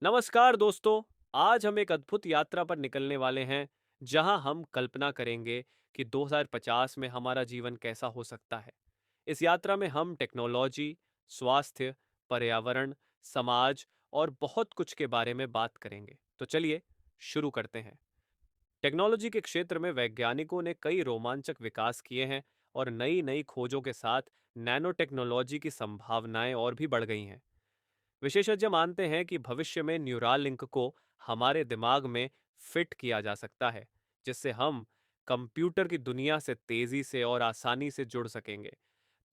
नमस्कार दोस्तों। आज हम एक अद्भुत यात्रा पर निकलने वाले हैं जहां हम कल्पना करेंगे कि 2050 में हमारा जीवन कैसा हो सकता है। इस यात्रा में हम टेक्नोलॉजी, स्वास्थ्य, पर्यावरण, समाज और बहुत कुछ के बारे में बात करेंगे। तो चलिए शुरू करते हैं। टेक्नोलॉजी के क्षेत्र में वैज्ञानिकों ने कई रोमांचक विकास किए हैं और नई नई खोजों के साथ नैनो टेक्नोलॉजी की संभावनाएं और भी बढ़ गई हैं। विशेषज्ञ मानते हैं कि भविष्य में न्यूराल लिंक को हमारे दिमाग में फिट किया जा सकता है, जिससे हम कंप्यूटर की दुनिया से तेजी से और आसानी से जुड़ सकेंगे।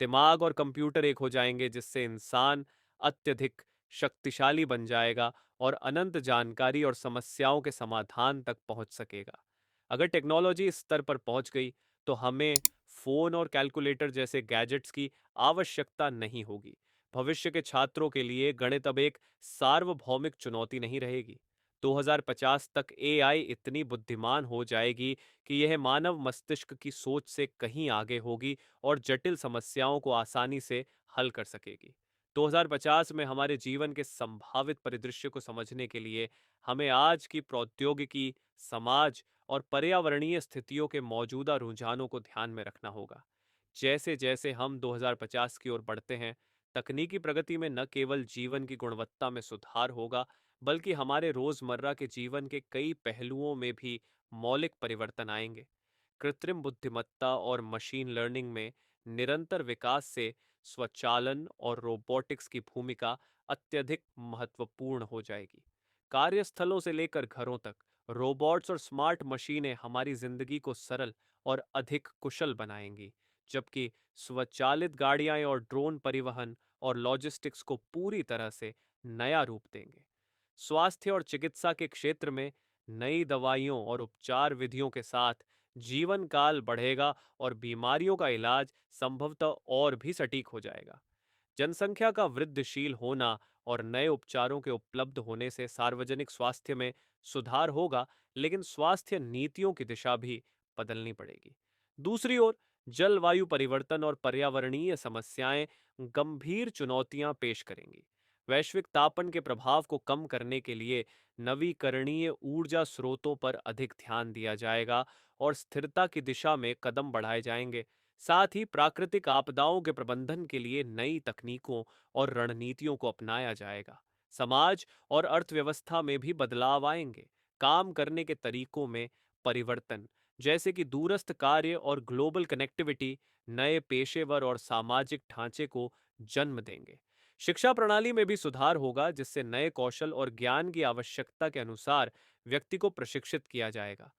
दिमाग और कंप्यूटर एक हो जाएंगे, जिससे इंसान अत्यधिक शक्तिशाली बन जाएगा और अनंत जानकारी और समस्याओं के समाधान तक पहुंच सकेगा। अगर टेक्नोलॉजी इस स्तर पर पहुंच गई, तो हमें फोन और कैलकुलेटर जैसे गैजेट्स की आवश्यकता नहीं होगी। भविष्य के छात्रों के लिए गणित अब एक सार्वभौमिक चुनौती नहीं रहेगी। 2050 तक एआई इतनी बुद्धिमान हो जाएगी कि यह मानव मस्तिष्क की सोच से कहीं आगे होगी और जटिल समस्याओं को आसानी से हल कर सकेगी। 2050 में हमारे जीवन के संभावित परिदृश्य को समझने के लिए हमें आज की प्रौद्योगिकी, समाज और पर्यावरणीय स्थितियों के मौजूदा रुझानों को ध्यान में रखना होगा। जैसे जैसे हम 2050 की ओर बढ़ते हैं, तकनीकी प्रगति में न केवल जीवन की गुणवत्ता में सुधार होगा, बल्कि हमारे रोजमर्रा के जीवन के कई पहलुओं में भी मौलिक परिवर्तन आएंगे। कृत्रिम बुद्धिमत्ता और मशीन लर्निंग में निरंतर विकास से स्वचालन और रोबोटिक्स की भूमिका अत्यधिक महत्वपूर्ण हो जाएगी। कार्यस्थलों से लेकर घरों तक रोबोट्स और स्मार्ट मशीनें हमारी जिंदगी को सरल और अधिक कुशल बनाएंगी, जबकि स्वचालित गाड़ियां और ड्रोन परिवहन और लॉजिस्टिक्स को पूरी तरह से नया रूप देंगे। स्वास्थ्य और चिकित्सा के क्षेत्र में नई दवाइयों और उपचार विधियों के साथ जीवन काल बढ़ेगा और बीमारियों का इलाज संभवतः और भी सटीक हो जाएगा। जनसंख्या का वृद्धिशील होना और नए उपचारों के उपलब्ध होने से सार्वजनिक स्वास्थ्य में सुधार होगा, लेकिन स्वास्थ्य नीतियों की दिशा भी बदलनी पड़ेगी। दूसरी ओर, जलवायु परिवर्तन और पर्यावरणीय समस्याएं गंभीर चुनौतियां पेश करेंगी। वैश्विक तापन के प्रभाव को कम करने के लिए नवीकरणीय ऊर्जा स्रोतों पर अधिक ध्यान दिया जाएगा और स्थिरता की दिशा में कदम बढ़ाए जाएंगे। साथ ही प्राकृतिक आपदाओं के प्रबंधन के लिए नई तकनीकों और रणनीतियों को अपनाया जाएगा। समाज और अर्थव्यवस्था में भी बदलाव आएंगे। काम करने के तरीकों में परिवर्तन, जैसे कि दूरस्थ कार्य और ग्लोबल कनेक्टिविटी, नए पेशेवर और सामाजिक ढांचे को जन्म देंगे। शिक्षा प्रणाली में भी सुधार होगा, जिससे नए कौशल और ज्ञान की आवश्यकता के अनुसार व्यक्ति को प्रशिक्षित किया जाएगा।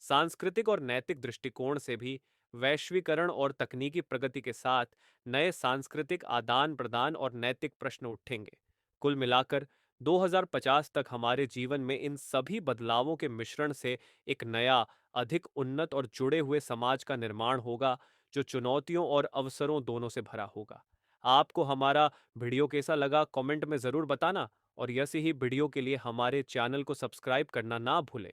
सांस्कृतिक और नैतिक दृष्टिकोण से भी वैश्वीकरण और तकनीकी प्रगति के साथ नए सांस्कृतिक आदान प्रदान और नैतिक प्रश्न उठेंगे। कुल मिलाकर 2050 तक हमारे जीवन में इन सभी बदलावों के मिश्रण से एक नया, अधिक उन्नत और जुड़े हुए समाज का निर्माण होगा, जो चुनौतियों और अवसरों दोनों से भरा होगा। आपको हमारा वीडियो कैसा लगा, कमेंट में ज़रूर बताना और ऐसे ही वीडियो के लिए हमारे चैनल को सब्सक्राइब करना ना भूलें।